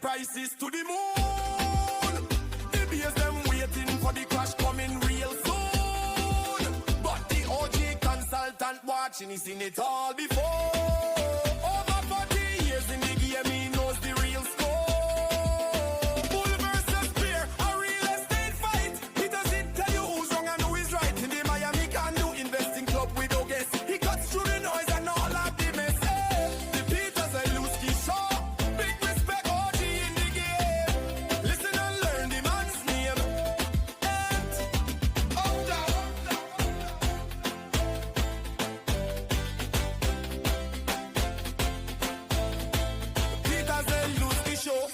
prices to the moon. The beers them waiting for the crash coming real soon. But the OG consultant watching, he's seen it all before. Over 40 years in the game, he knows the real score. Bull versus bear, a real estate fight. He doesn't tell you who's wrong and who is right. In the Miami Condo investing club with no guess. He cuts through the noise and all of the mess. The Peter Zalewski Show. Big respect, OG in the game. Listen and learn the man's name. And up down. Peter Zalewski Show.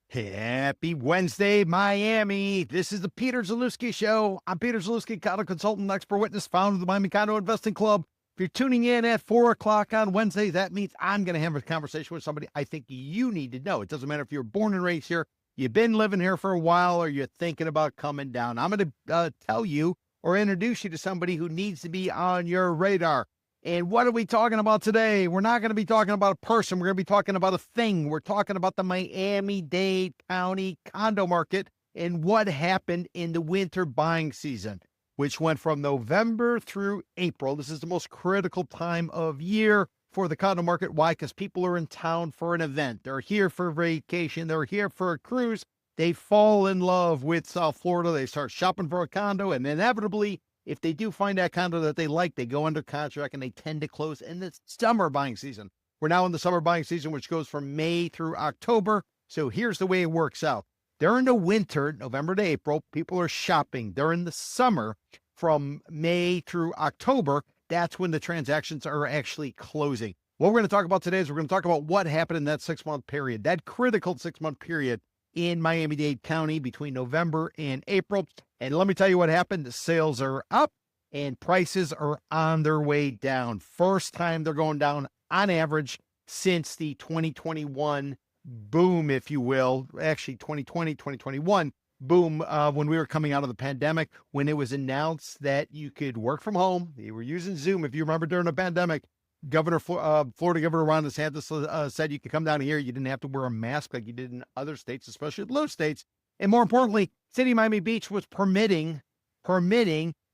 Happy Wednesday, Miami. This is the Peter Zalewski Show. I'm Peter Zalewski, condo consultant, expert witness, founder of the Miami Condo Investing Club. If you're tuning in at 4 o'clock on Wednesday, that means I'm going to have a conversation with somebody I think you need to know. It doesn't matter if you're born and raised here, you've been living here for a while, or you're thinking about coming down. I'm going to tell you or introduce you to somebody who needs to be on your radar. And what are we talking about today? We're not going to be talking about a person. We're going to be talking about a thing. We're talking about the Miami-Dade County condo market and what happened in the winter buying season, which went from November through April. This is the most critical time of year for the condo market. Why? Because people are in town for an event. They're here for vacation. They're here for a cruise. They fall in love with South Florida. They start shopping for a condo, and inevitably, if they do find that condo that they like, they go under contract and they tend to close in the summer buying season. We're now in the summer buying season, which goes from May through October. So here's the way it works out. During the winter, November to April, people are shopping. During the summer, from May through October, that's when the transactions are actually closing. What we're going to talk about today is we're going to talk about what happened in that 6-month period, that critical 6-month period in Miami-Dade County between November and April. And let me tell you what happened. The sales are up and prices are on their way down. First time they're going down on average since the 2021 boom, if you will. Actually, 2020, 2021 boom, when we were coming out of the pandemic, when it was announced that you could work from home. They were using Zoom. If you remember during the pandemic, Florida Governor Ron DeSantis said you could come down here. You didn't have to wear a mask like you did in other states, especially blue states. And more importantly, City of Miami Beach was permitting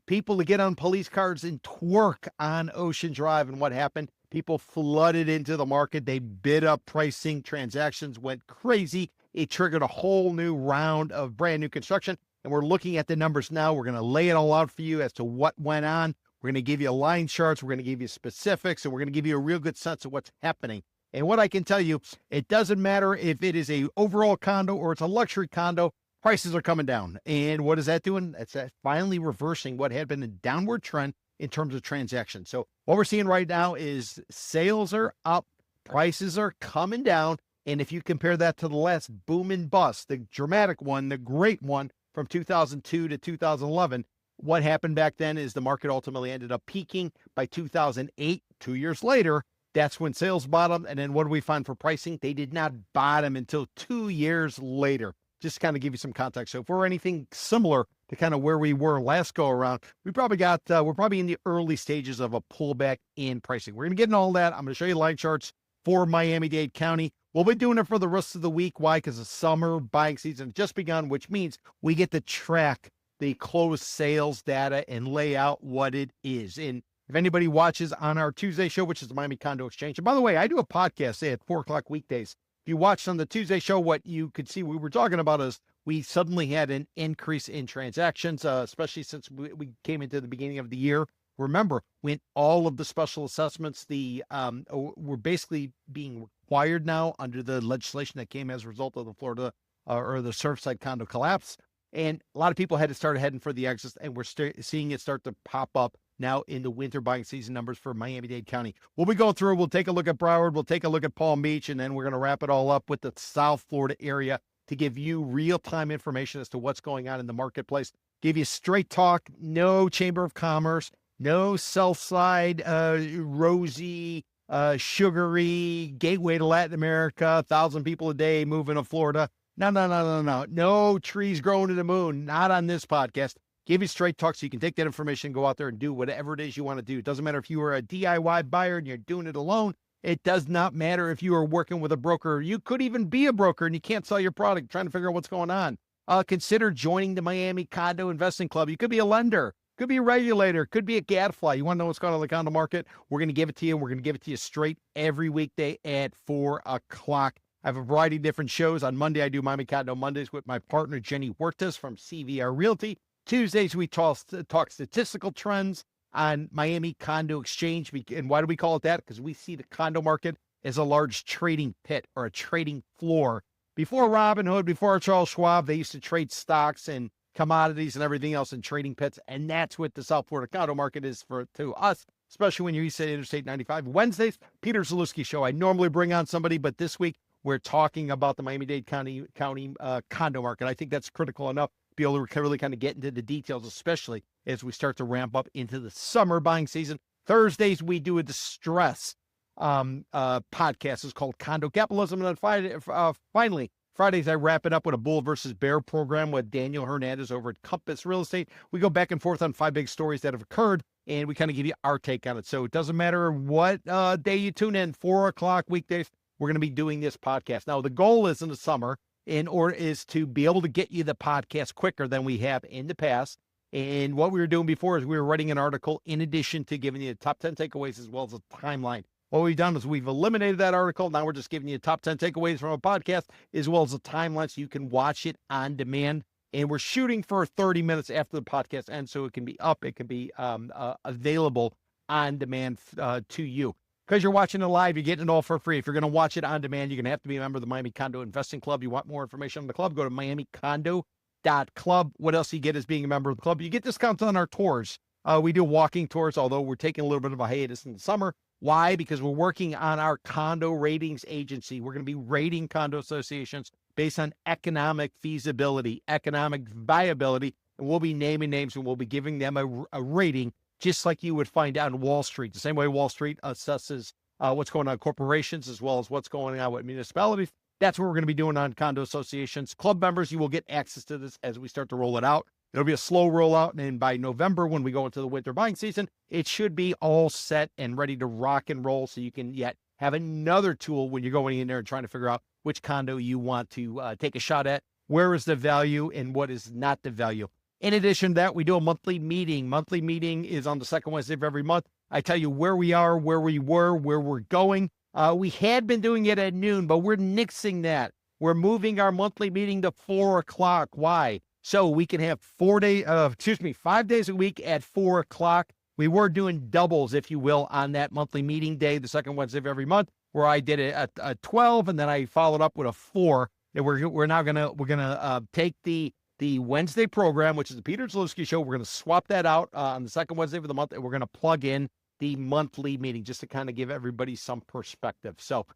people to get on police cars and twerk on Ocean Drive. And what happened? People flooded into the market. They bid up pricing. Transactions went crazy. It triggered a whole new round of brand new construction. And we're looking at the numbers now. We're going to lay it all out for you as to what went on. We're going to give you line charts. We're going to give you specifics, and we're going to give you a real good sense of what's happening. And what I can tell you, it doesn't matter if it is a overall condo or it's a luxury condo, prices are coming down. And what is that doing? It's finally reversing what had been a downward trend in terms of transactions. So what we're seeing right now is sales are up, prices are coming down. And if you compare that to the last boom and bust, the dramatic one, the great one from 2002 to 2011, what happened back then is the market ultimately ended up peaking by 2008, 2 years later. That's when sales bottomed. And then what do we find for pricing? They did not bottom until 2 years later. Just to kind of give you some context. So if we're anything similar to kind of where we were last go around, we're probably in the early stages of a pullback in pricing. We're going to get into all that. I'm going to show you line charts for Miami-Dade County. We'll be doing it for the rest of the week. Why? Because the summer buying season has just begun, which means we get to track the closed sales data and lay out what it is. And if anybody watches on our Tuesday show, which is the Miami Condo Exchange, and by the way, I do a podcast at 4 o'clock weekdays. If you watched on the Tuesday show, what you could see we were talking about is we suddenly had an increase in transactions, especially since we came into the beginning of the year. Remember, when all of the special assessments, were basically being required now under the legislation that came as a result of the Florida or the Surfside condo collapse. And a lot of people had to start heading for the exits, and we're seeing it start to pop up now in the winter buying season numbers for Miami-Dade County. We'll be going through, we'll take a look at Broward, we'll take a look at Palm Beach, and then we're going to wrap it all up with the South Florida area to give you real-time information as to what's going on in the marketplace. Give you straight talk, no Chamber of Commerce, no Southside, rosy, sugary, gateway to Latin America, 1,000 people a day moving to Florida. No. No trees growing to the moon. Not on this podcast. Give you straight talk so you can take that information, go out there and do whatever it is you want to do. It doesn't matter if you are a DIY buyer and you're doing it alone. It does not matter if you are working with a broker. You could even be a broker and you can't sell your product, trying to figure out what's going on. Consider joining the Miami Condo Investing Club. You could be a lender, could be a regulator, could be a gadfly. You want to know what's going on in the condo market? We're going to give it to you. We're going to give it to you straight every weekday at 4 o'clock. I have a variety of different shows. On Monday, I do Miami Condo Mondays with my partner, Jenny Huertas from CVR Realty. Tuesdays, we talk statistical trends on Miami Condo Exchange. And why do we call it that? Because we see the condo market as a large trading pit or a trading floor. Before Robinhood, before Charles Schwab, they used to trade stocks and commodities and everything else in trading pits. And that's what the South Florida condo market is to us, especially when you're east of Interstate 95. Wednesdays, Peter Zalewski Show. I normally bring on somebody, but this week we're talking about the Miami-Dade County condo market. I think that's critical enough to be able to really kind of get into the details, especially as we start to ramp up into the summer buying season. Thursdays, we do a distress podcast. It's called Condo Capitalism. And then finally, Fridays, I wrap it up with a bull versus bear program with Daniel Hernandez over at Compass Real Estate. We go back and forth on 5 big stories that have occurred, and we kind of give you our take on it. So it doesn't matter what day you tune in, 4 o'clock weekdays, we're going to be doing this podcast. Now, the goal is in the summer is to be able to get you the podcast quicker than we have in the past. And what we were doing before is we were writing an article in addition to giving you the top 10 takeaways as well as a timeline. What we've done is we've eliminated that article. Now we're just giving you top 10 takeaways from a podcast as well as a timeline so you can watch it on demand. And we're shooting for 30 minutes after the podcast ends, so it can be up. It can be available on demand to you. Because you're watching it live, you're getting it all for free. If you're going to watch it on demand, you're going to have to be a member of the Miami Condo Investing Club. You want more information on the club, go to miamicondo.club. What else you get is being a member of the club. You get discounts on our tours. We do walking tours, although we're taking a little bit of a hiatus in the summer. Why? Because we're working on our condo ratings agency. We're going to be rating condo associations based on economic feasibility, economic viability, and we'll be naming names and we'll be giving them a rating just like you would find out on Wall Street. The same way Wall Street assesses what's going on in corporations as well as what's going on with municipalities. That's what we're going to be doing on condo associations. Club members, you will get access to this as we start to roll it out. It'll be a slow rollout, and by November, when we go into the winter buying season, it should be all set and ready to rock and roll so you can yet have another tool when you're going in there and trying to figure out which condo you want to take a shot at, where is the value, and what is not the value. In addition to that, we do a monthly meeting. Monthly meeting is on the second Wednesday of every month. I tell you where we are, where we were, where we're going. We had been doing it at noon, but we're nixing that. We're moving our monthly meeting to 4 o'clock. Why? So we can have 5 days a week at 4 o'clock. We were doing doubles, if you will, on that monthly meeting day, the second Wednesday of every month, where I did it at 12, and then I followed up with a 4. And we're now gonna take the Wednesday program, which is the Peter Zalewski Show. We're gonna swap that out on the second Wednesday of the month, and we're gonna plug in the monthly meeting just to kind of give everybody some perspective. So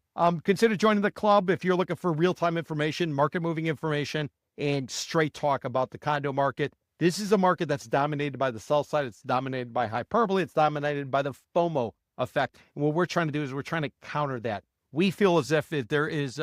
consider joining the club if you're looking for real-time information, market moving information, and straight talk about the condo market. This is a market that's dominated by the sell side. It's dominated by hyperbole. It's dominated by the FOMO effect. And what we're trying to do is we're trying to counter that. We feel as if there is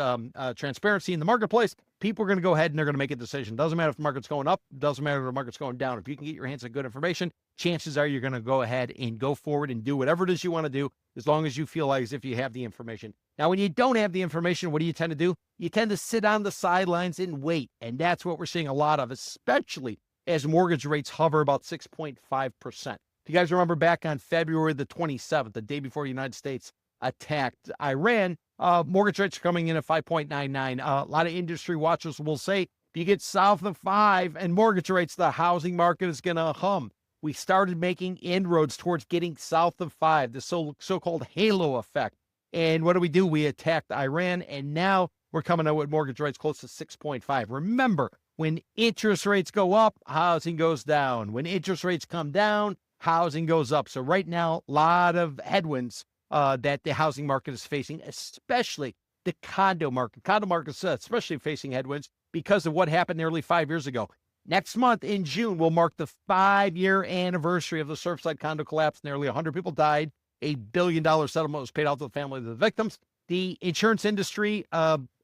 transparency in the marketplace, people are going to go ahead and they're going to make a decision. Doesn't matter if the market's going up. Doesn't matter if the market's going down. If you can get your hands on good information, chances are you're going to go ahead and go forward and do whatever it is you want to do, as long as you feel like as if you have the information. Now, when you don't have the information, what do you tend to do? You tend to sit on the sidelines and wait. And that's what we're seeing a lot of, especially as mortgage rates hover about 6.5%. If you guys remember back on February the 27th, the day before the United States attacked Iran, mortgage rates are coming in at 5.99. A lot of industry watchers will say, if you get south of 5 and mortgage rates, the housing market is going to hum. We started making inroads towards getting south of 5, the so-called halo effect. And what do? We attacked Iran, and now we're coming out with mortgage rates close to 6.5. Remember, when interest rates go up, housing goes down. When interest rates come down, housing goes up. So right now, a lot of headwinds that the housing market is facing, especially the condo market. Condo market is especially facing headwinds because of what happened nearly 5 years ago. Next month in June will mark the 5-year anniversary of the Surfside condo collapse. Nearly 100 people died. $1 billion settlement was paid out to the family of the victims. The insurance industry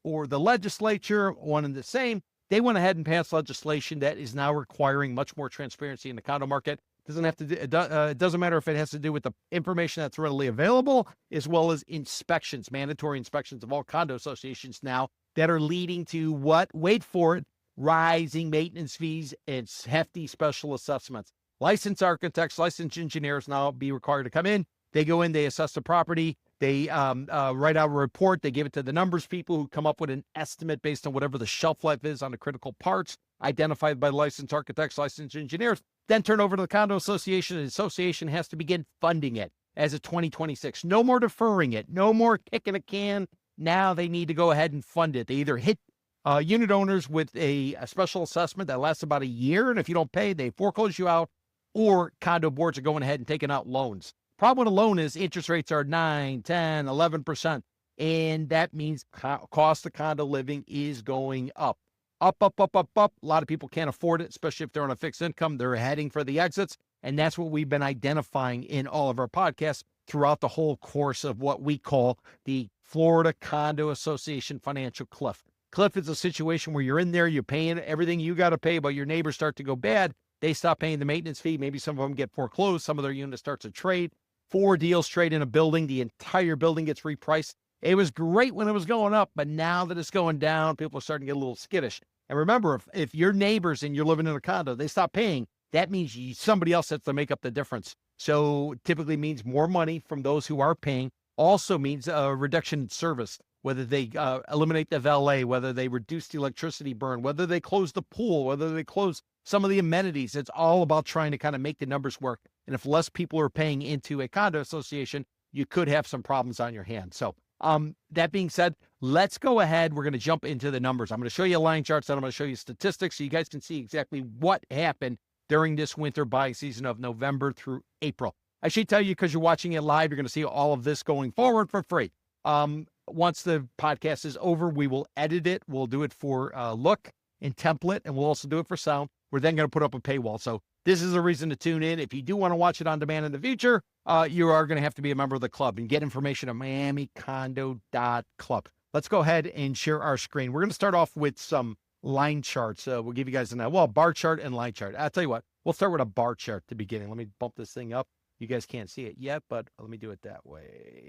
or the legislature, one and the same, they went ahead and passed legislation that is now requiring much more transparency in the condo market. Doesn't have to do, it doesn't matter if it has to do with the information that's readily available, as well as inspections, mandatory inspections of all condo associations now that are leading to what? Wait for it, rising maintenance fees and hefty special assessments. Licensed architects, licensed engineers now be required to come in. They go in, they assess the property, they write out a report, they give it to the numbers people who come up with an estimate based on whatever the shelf life is on the critical parts identified by licensed architects, licensed engineers, then turn over to the condo association. The association has to begin funding it as of 2026. No more deferring it, no more kicking a can. Now they need to go ahead and fund it. They either hit unit owners with a special assessment that lasts about a year, and if you don't pay, they foreclose you out, or condo boards are going ahead and taking out loans. Problem with a loan is interest rates are 9, 10, 11%, and that means cost of condo living is going up. Up. A lot of people can't afford it, especially if they're on a fixed income. They're heading for the exits, and that's what we've been identifying in all of our podcasts throughout the whole course of what we call the Florida Condo Association Financial Cliff. Cliff is a situation where you're in there, you're paying everything you got to pay, but your neighbors start to go bad. They stop paying the maintenance fee. Maybe some of them get foreclosed. Some of their units start to trade. 4 deals trade in a building. The entire building gets repriced. It was great when it was going up, but now that it's going down, people are starting to get a little skittish. And remember, if your neighbors and you're living in a condo, they stop paying, that means somebody else has to make up the difference. So typically means more money from those who are paying. Also means a reduction in service, whether they eliminate the valet, whether they reduce the electricity burn, whether they close the pool, whether they close some of the amenities. It's all about trying to kind of make the numbers work. And if less people are paying into a condo association, you could have some problems on your hands. So that being said, let's go ahead. We're going to jump into the numbers. I'm going to show you line charts, and I'm going to show you statistics so you guys can see exactly what happened during this winter buying season of November through April. I should tell you, because you're watching it live, you're going to see all of this going forward for free. Once the podcast is over, we will edit it. We'll do it for look and template, and we'll also do it for sound. We're then going to put up a paywall. So this is a reason to tune in. If you do want to watch it on demand in the future, you are going to have to be a member of the club and get information at miamicondo.club. Let's go ahead and share our screen. We're going to start off with some line charts. We'll give you guys a bar chart and line chart. I'll tell you what, we'll start with a bar chart at the beginning. Let me bump this thing up. You guys can't see it yet, but let me do it that way.